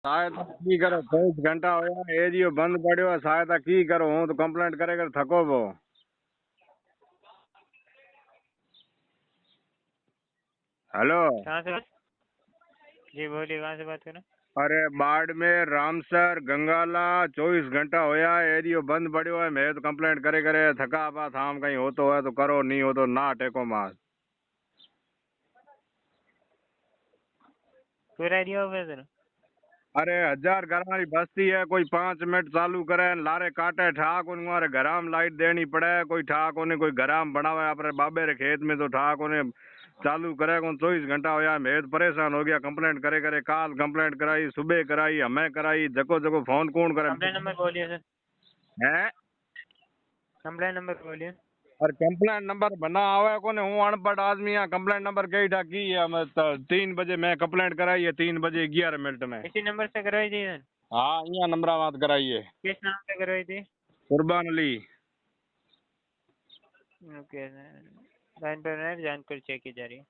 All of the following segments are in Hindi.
सहायता की करो 24 घंटा होया एरियो बंद पड़ो है सहायता की करो हूँ तो कंप्लेंट करे कर थको वो। हेलो कहाँ से जी बोलिए, कहाँ से बात कर रहे अरे बाड़मेर रामसर गंगाला 24 घंटा होया एरियो बंद पड़ो है मैं तो कंप्लेंट करे करे थका पा थाम कहीं हो तो है तो करो नहीं हो तो ना टेको मार। पूरा एरिया ऑफिसर? अरे 1000 घर की बस्ती है कोई 5 मिनट चालू करे लारे काटे ठाक उनमारे घराम लाइट देनी पड़े कोई ठाक उन्हें कोई घराम बनावे अपने बाबे रे खेत में तो ठाक उन्हें चालू करे कौन 24 घंटा होया मैं तो परेशान हो गया कंप्लेंट करे करे काल कंप्लेंट कराई सुबह कराई हमें कराई जको जको फोन कौन करे कंप्लेन नंबर बोलिए सर, है। कंप्लेन नंबर बोलिए। और कंप्लेंट नंबर बना आवे कोने हूँ अनपढ़ आदमी है कंप्लेंट नंबर कई ढाकी है मैं 3 बजे मैं कंप्लेंट कराई है 3 बजे 11 मिनट में। इसी नंबर से करवाई थी सर? हाँ यहाँ नंबर बात कराई है। किस नाम से करवाई थी? कुर्बान अली। ओके सर, लाइन पर रहे, जानकारी चेक की जा रही है।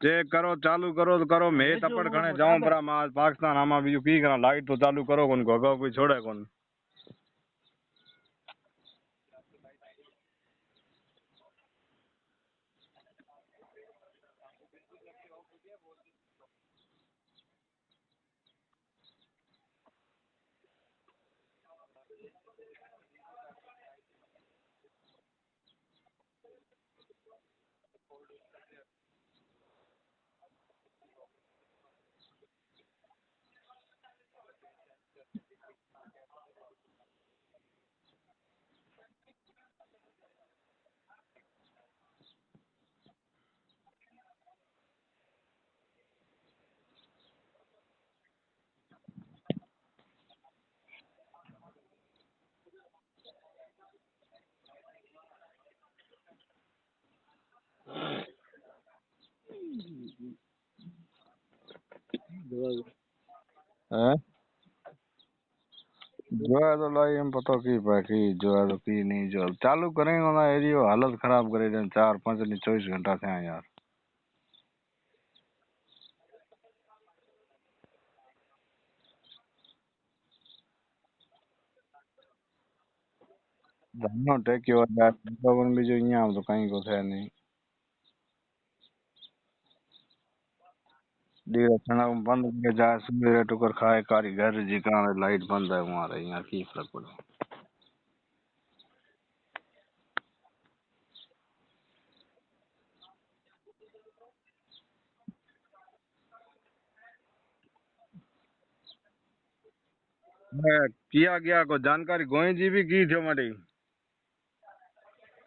चेक करो चालू करो तो करो मैं तपड़ खने जाऊं पर मां पाकिस्तान आमा भी की करा लाइट तो चालू करो कौन को कोई छोड़े कौन। हैं जो है तो लाई हम पता की बाकी जो है तो की नहीं जो चालू करेंगे ना एरियो हालत खराब करे दें 4 5 नहीं 24 घंटा थे यार। धनो टेक्यो यार लोगन भी जो यहाँ तो कहीं को थे नहीं डीरा खाना बंद के जाए सवेरे टुकर खाए कारीगर जी का लाइट बंद है हमारे यहाँ की फर्क पड़े। मैं किया गया को जानकारी गोई जी भी की थी हमारी।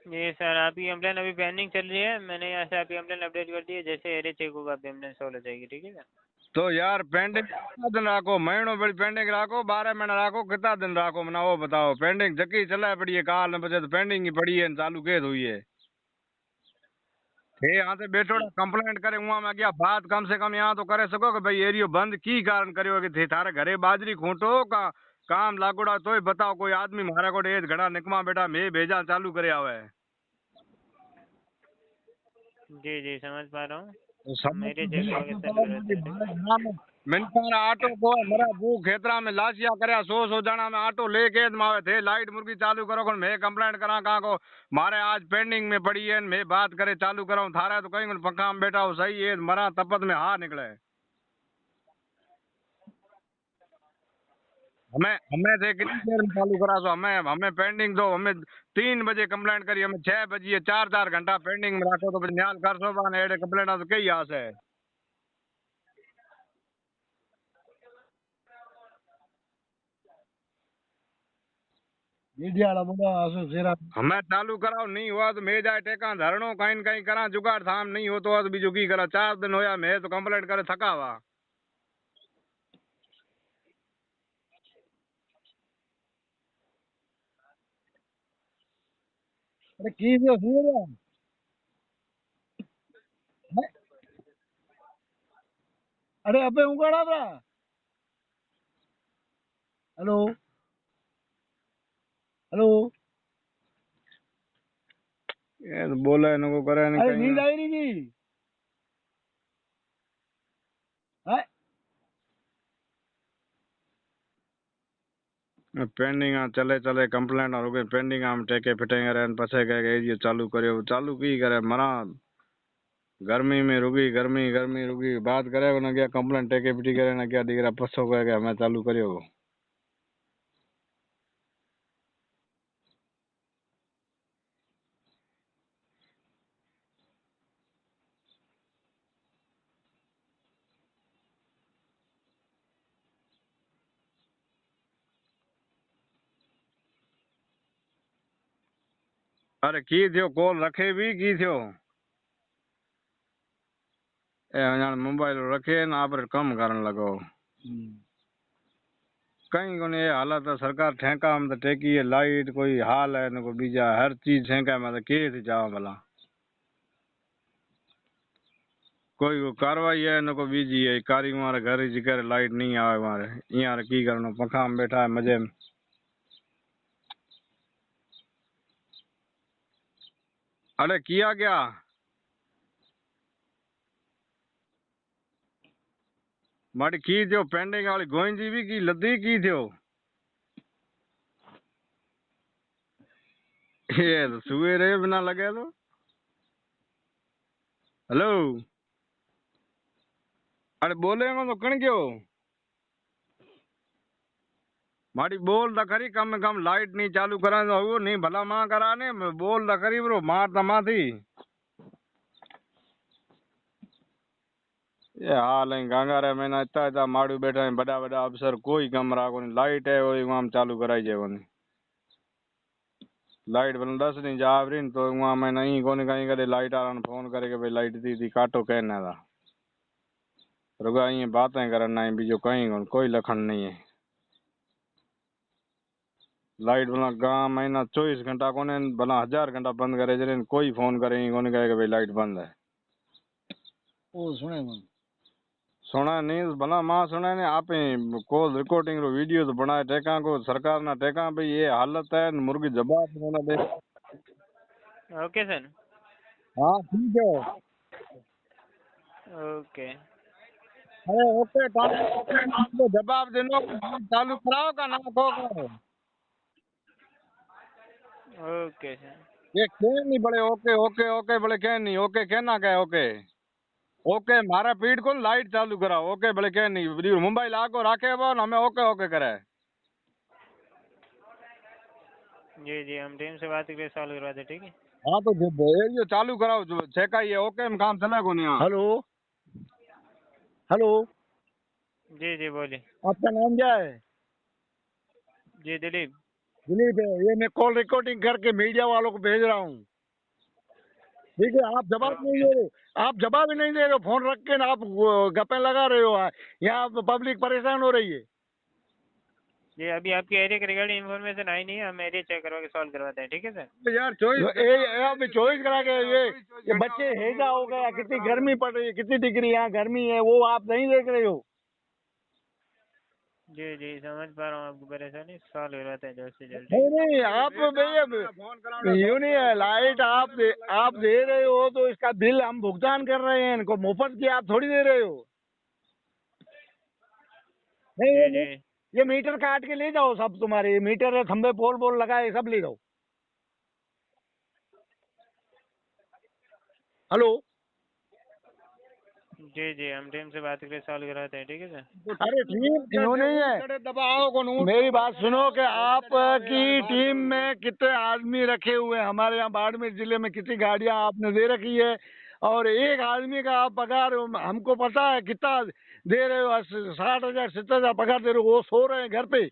जी सर, आपकी कंप्लेन अभी पेंडिंग चल रही है, मैंने यहाँ से आपकी कंप्लेन अपडेट कर दी है, जैसे एरिया चेक होगा आपकी कंप्लेन सॉल्व हो जाएगी, ठीक है सर? तो यार पेंडिंग कितना दिन राखो महीनों बड़ी पेंडिंग राखो 12 महीना राखो कितना दिन राखो मना वो बताओ पेंडिंग जकी चला पड़ी है काल न बचे तो पेंडिंग ही पड़ी है चालू केस हुई है। थे यहाँ से बैठो कंप्लेंट करे वहाँ में क्या बात कम से कम यहाँ तो करे सको कि भाई एरियो बंद की कारण करियो कि थे थारे घरे बाजरी खूंटो का काम लागोड़ा तो ही बताओ कोई आदमी मारा को एज घड़ा निकमा बेटा मैं भेजा चालू करे आवे। जी जी समझ पा रहा हूँ, समझ मेरे चेक होगा चालू रहता है, ठीक है? मिनसार आटो को मरा भू खेतरा में लाशिया करया 100 जाना में ऑटो लेके मावे थे लाइट मुर्गी चालू करो कौन मैं कंप्लेंट करा कहाँ को मारे आज पेंडिंग में पड़ी है मैं बात करे चालू कराऊं थारा तो कहीं पंखा में बैठा हो सही है मरा तपत में हार निकले। हमें हमें थे कितनी देर में चालू करा सो हमें हमें पेंडिंग दो हमें 3 बजे कंप्लेंट करी हमें 6 बजे 4 4 घंटा पेंडिंग में रखो तो न्याल कर सो बान एडे कंप्लेंट तो कई आस है। हमें चालू कराओ नहीं हुआ तो मैं जाए टेका धरणो कहीं न कहीं करा जुगाड़ थाम नहीं हो तो बीजू की करा 4 दिन होया मैं तो कंप्लेंट करे थका हुआ। अरे की जो सुन अरे अबे उगाड़ा था। हेलो हेलो ये तो बोला इनको करे नहीं कहीं नींद आई रही थी। पेंडिंग चले चले कंप्लेंट हो गई पेंडिंग हम टेके फिटेंगे रहन पछे कह ये चालू करियो चालू की करे मरा गर्मी में रुकी गर्मी गर्मी रुकी बात करे न क्या कंप्लेंट टेके फिटी करे न क्या दिख रहा पछो कह के मैं चालू करियो। अरे की थियो कॉल रखे भी की थियो ए अञा मोबाइल रखे न आप कम करन लगो कहीं को ये हालत है सरकार ठेका हम तो टेकी है लाइट कोई हाल है न को बीजा हर चीज ठेका है मतलब के थी जावा भला कोई को कार्रवाई है न को बीजी है कारी हमारे घर जी कर लाइट नहीं आवे हमारे यहाँ की करना पंखा में बैठा है मजे में। अरे किया क्या माड़ी की थियो पेंडिंग वाली गोइंजी भी की लद्दी की थियो ये तो सुए रहे बिना लगे तो हेलो अरे बोलेगा तो कण क्यों माड़ी बोल द करी कम से कम लाइट नहीं चालू करा तो वो नहीं भला मां कराने बोल द करी ब्रो मार तमा थी ये हाल है गंगा रे मैंने इतना इतना माड़ू बैठा है बड़ा बड़ा अफसर कोई कमरा को नहीं लाइट है वही वहां चालू कराई जाए कोनी लाइट बन 10 नहीं जा रही तो वहां मैं नहीं कोनी कहीं करे लाइट आ रहा फोन करे के भाई लाइट दी काटो कहना था रुका ये बातें करना है बीजो कहीं कोई लखन नहीं है लाइट भला गाँव महीना 24 घंटा कोने भला 1000 घंटा बंद करे जरे कोई फोन करे कोनी कहे भाई लाइट बंद है ओ सुना नहीं भला मां सुना ने आप कॉल रिकॉर्डिंग रो वीडियो तो बनाए टेका को सरकार ना टेका भाई ये हालत है मुर्गी जवाब देना दे ओके सर हाँ ठीक है ओके अरे ओके तो जवाब देनो चालू कराओ का ना को ओके सर ये क्यों नहीं बड़े ओके ओके ओके बड़े क्या नहीं ओके कहना क्या ओके ओके मारा पीठ को लाइट चालू कराओ ओके बड़े क्या नहीं मोबाइल आको रखे वो हमें ओके ओके करे जी जी हम टीम से बात करके सॉल्व करवाते ठीक है। हाँ तो ये चालू कराओ जो छेका ये ओके में काम चले को नहीं यहाँ हेलो हेलो जी जी बोलिए। आपका नाम क्या है? जी दिलीप। दिलीप है। ये मैं कॉल रिकॉर्डिंग करके मीडिया वालों को भेज रहा हूँ। ठीक है, आप जवाब नहीं दे रहे, आप जवाब ही नहीं दे रहे हो, फोन रख के ना आप गप्पे लगा रहे हो। यहाँ पब्लिक परेशान हो रही है। जी अभी आपके एरिया के रिगार्डिंग इन्फॉर्मेशन आई नहीं है, हम एरिया चेक करवा के सॉल्व करवाते हैं ठीक है सर। यार चॉइस करा के ये बच्चे हेजा हो गया, कितनी गर्मी पड़ रही है, कितनी डिग्री यहाँ गर्मी है, वो आप नहीं देख रहे हो। जी जी समझ पा रहा हूँ आपकी परेशानी, सॉल्व करवाते हैं जल्द से जल्द। नहीं आप भैया यूँ नहीं है, लाइट आप दे रहे हो तो इसका बिल हम भुगतान कर रहे हैं, इनको मुफ्त की आप थोड़ी दे रहे हो। नहीं ये मीटर काट के ले जाओ सब, तुम्हारे मीटर है, खंबे पोल पोल लगाए सब ले जाओ। हेलो जी जी हम टीम से बात करके सॉल्व करवाते हैं ठीक है सर। अरे टीम क्यों नहीं है, मेरी बात सुनो कि आपकी टीम में कितने आदमी रखे हुए हैं। हमारे यहाँ बाड़मेर जिले में कितनी गाड़ियाँ आपने दे रखी है, और एक आदमी का आप पगार हमको पता है कितना दे रहे हो, 60,000 70,000 पगार दे रहे हो, वो सो रहे हैं घर पे।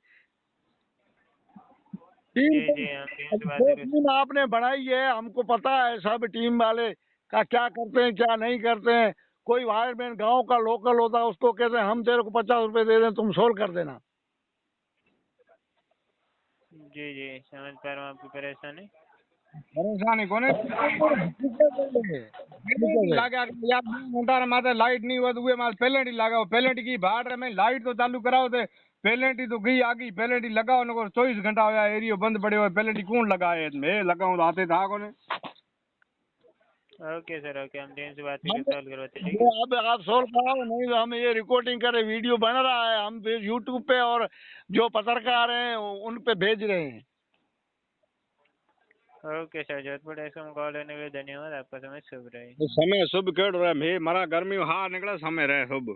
टीम आपने बनाई है, हमको पता है सब टीम वाले का क्या करते हैं क्या नहीं करते हैं। कोई वायरमैन गांव का लोकल होता है, उसको कहते हैं हम तेरे को 50 रुपए दे दें, तुम सोल्व कर देना। जी जी समझ पा रहा हूँ आपकी परेशानी। कोने लगा माता लाइट नहीं हुआ तो वे माल पेलेंटी लगाओ, पेलेंटी की भाड़ में लाइट तो चालू कराओ थे, पेलेंटी तो गई आ गई, पेलेंटी लगाओ न 24 घंटा होया एरियो बंद पड़े हुए, पेलेंटी कौन लगाए मैं लगाऊं तो आते था कोने। ओके सर, ओके, हम टीम से बात करके सॉल्व करवाते हैं, ठीक ये है। अब आप सोल्व कराओ, नहीं तो हम ये रिकॉर्डिंग करे, वीडियो बन रहा है, हम फिर यूट्यूब पे और जो पत्रकार हैं उन पे भेज रहे हैं। ओके सर, जोधपुर एक्स में कॉल करने के लिए धन्यवाद, आपका समय शुभ रहे। समय शुभ केड़ रहे, मैं मारा गर्मी हाँ निकला समय रहे शुभ।